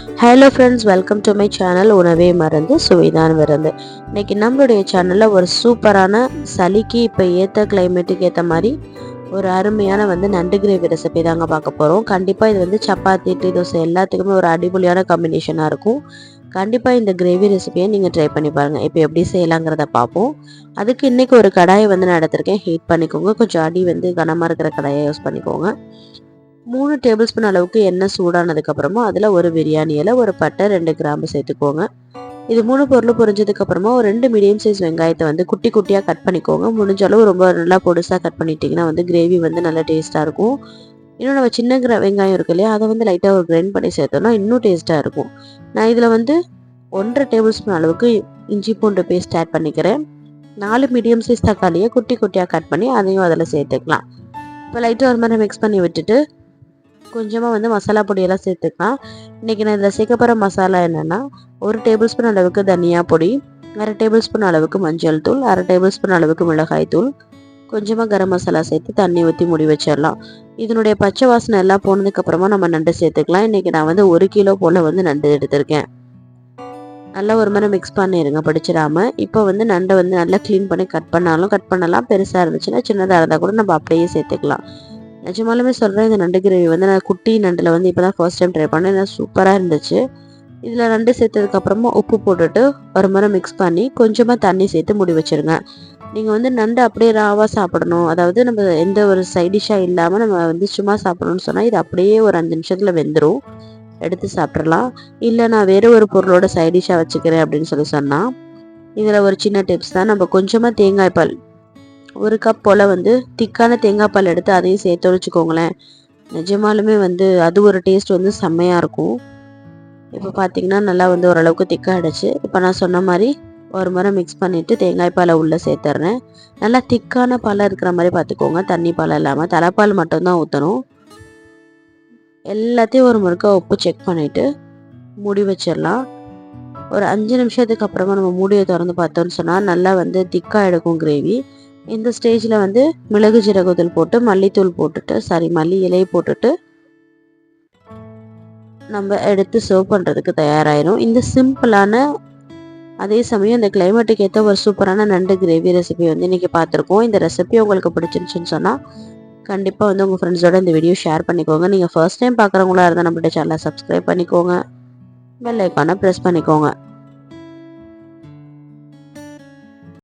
Hello friends, welcome to my channel உணவே மருந்து சுவைதான் விருந்து. இன்னைக்கு நம்மளுடைய சேனலில் ஒரு சூப்பரான சளிக்கு இப்போ ஏற்ற கிளைமேட்டுக்கு ஏற்ற மாதிரி ஒரு அருமையான நண்டு கிரேவி ரெசிபி தாங்க பார்க்க போகிறோம். கண்டிப்பாக இது சப்பாத்தி இட்லி தோசை எல்லாத்துக்குமே ஒரு அடிப்பொலியான காம்பினேஷனாக இருக்கும். கண்டிப்பாக இந்த கிரேவி ரெசிபியை நீங்கள் ட்ரை பண்ணி பாருங்கள். இப்போ எப்படி செய்யலாங்கிறத பார்ப்போம். அதுக்கு இன்றைக்கி ஒரு கடாயை நான் எடுத்திருக்கேன். ஹீட் பண்ணிக்கோங்க. கொஞ்சம் அடி கனமாக இருக்கிற கடாயை யூஸ் பண்ணிக்கோங்க. 3 டேபிள் ஸ்பூன் அளவுக்கு எண்ணெய் சூடானதுக்கப்புறமா அதில் ஒரு பிரியாணி இலை, ஒரு பட்டை, 2 கிராம்பு சேர்த்துக்கோங்க. இது 3 பொருள் பொரிஞ்சதுக்கப்புறமா ஒரு 2 மீடியம் சைஸ் வெங்காயத்தை குட்டி குட்டியாக கட் பண்ணிக்கோங்க. முடிஞ்ச அளவு ரொம்ப நல்லா பொடுசாக கட் பண்ணிட்டீங்கன்னா கிரேவி நல்லா டேஸ்ட்டாக இருக்கும். இன்னும் நம்ம சின்ன வெங்காயம் இருக்கு இல்லையா, அதை லைட்டாக ஒரு கிரைண்ட் பண்ணி சேர்த்தோம்னா இன்னும் டேஸ்ட்டாக இருக்கும். நான் இதில் 1.5 டேபிள் ஸ்பூன் அளவுக்கு இஞ்சி பூண்டு பேஸ்ட் ஆட் பண்ணிக்கிறேன். 4 மீடியம் சைஸ் தக்காளியை குட்டி குட்டியாக கட் பண்ணி அதையும் அதில் சேர்த்துக்கலாம். இப்போ லைட்டாக ஒரு மாதிரி மிக்ஸ் பண்ணி விட்டுட்டு கொஞ்சமாக மசாலா பொடியெல்லாம் சேர்த்துக்கலாம். இன்றைக்கி நான் இதில் சேர்க்க போகிற மசாலா என்னென்னா, 1 டேபிள் ஸ்பூன் அளவுக்கு தனியா பொடி, 1/2 டேபிள் ஸ்பூன் அளவுக்கு மஞ்சள் தூள், 1/2 டேபிள் ஸ்பூன் அளவுக்கு மிளகாய் தூள், கொஞ்சமாக கரம் மசாலா சேர்த்து தண்ணி ஊற்றி மூடி வச்சிடலாம். இதனுடைய பச்சை வாசனை எல்லாம் போனதுக்கப்புறமா நம்ம நண்டு சேர்த்துக்கலாம். இன்றைக்கி நான் 1 கிலோ போல் நண்டு எடுத்திருக்கேன். நல்லா ஒரு மாதிரி மிக்ஸ் பண்ணிடுங்க படிச்சிடாமல். இப்போ நண்டை நல்லா க்ளீன் பண்ணி கட் பண்ணலாம். பெருசாக இருந்துச்சுன்னா சின்னதாக இருந்தால் கூட நம்ம அப்படியே சேர்த்துக்கலாம். நிஜமாலுமே சொல்கிறேன், இந்த நண்டு கிரேவி நான் குட்டி நண்டில் இப்போ தான் ஃபர்ஸ்ட் டைம் ட்ரை பண்ணேன். சூப்பராக இருந்துச்சு. இதில் நண்டு சேர்த்ததுக்கப்புறமா உப்பு போட்டுட்டு ஒரு முறை மிக்ஸ் பண்ணி கொஞ்சமாக தண்ணி சேர்த்து மூடி வச்சுருங்க. நீங்கள் நண்டு அப்படியே ராவாக சாப்பிடணும், அதாவது நம்ம எந்த ஒரு சைடிஷாக இல்லாமல் நம்ம சும்மா சாப்பிடணும்னு சொன்னால் இது அப்படியே ஒரு 5 நிமிஷத்தில் வெந்துடும், எடுத்து சாப்பிட்றலாம். இல்லை நான் வேறு ஒரு பொருளோட சைடிஷாக வச்சுக்கிறேன் அப்படின்னு சொன்னால் இதில் ஒரு சின்ன டிப்ஸ் தான். நம்ம கொஞ்சமாக தேங்காய் பால், 1 கப் போல் திக்கான தேங்காய் பால் எடுத்து அதையும் சேர்த்து வச்சுக்கோங்களேன். நிஜமாலுமே அது ஒரு டேஸ்ட் செம்மையாக இருக்கும். இப்போ பார்த்தீங்கன்னா நல்லா ஓரளவுக்கு திக்காகிடுச்சு. இப்போ நான் சொன்ன மாதிரி ஒரு முறை மிக்ஸ் பண்ணிவிட்டு தேங்காய் பாலை உள்ளே சேர்த்துட்றேன். நல்லா திக்கான பாலாக இருக்கிற மாதிரி பார்த்துக்கோங்க, தண்ணி பால் இல்லாமல் தலைப்பால் மட்டும்தான் ஊற்றணும். எல்லாத்தையும் ஒரு முறுக்க உப்பு செக் பண்ணிவிட்டு மூடி வச்சிடலாம். ஒரு 5 நிமிஷத்துக்கு அப்புறமா நம்ம மூடியை திறந்து பார்த்தோன்னு சொன்னால் நல்லா திக்காக எடுக்கும் கிரேவி. இந்த ஸ்டேஜில் மிளகு ஜீரகத்தூள் போட்டு மல்லித்தூள் போட்டுட்டு மல்லி இலையை போட்டுட்டு நம்ம எடுத்து சர்வ் பண்ணுறதுக்கு தயாராகிடும். இந்த சிம்பிளான அதே சமயம் இந்த கிளைமேட்டுக்கு ஏற்ற ஒரு சூப்பரான நண்டு கிரேவி ரெசிபி இன்றைக்கி பார்த்துருக்கோம். இந்த ரெசிபி உங்களுக்கு பிடிச்சிருந்துச்சுன்னு சொன்னால் கண்டிப்பாக உங்கள் ஃப்ரெண்ட்ஸோட இந்த வீடியோ ஷேர் பண்ணிக்கோங்க. நீங்கள் ஃபர்ஸ்ட் டைம் பார்க்குறவங்களா இருந்தால் நம்மளோட சேனலை சப்ஸ்கிரைப் பண்ணிக்கோங்க, பெல் ஐக்கானை ப்ரெஸ் பண்ணிக்கோங்க.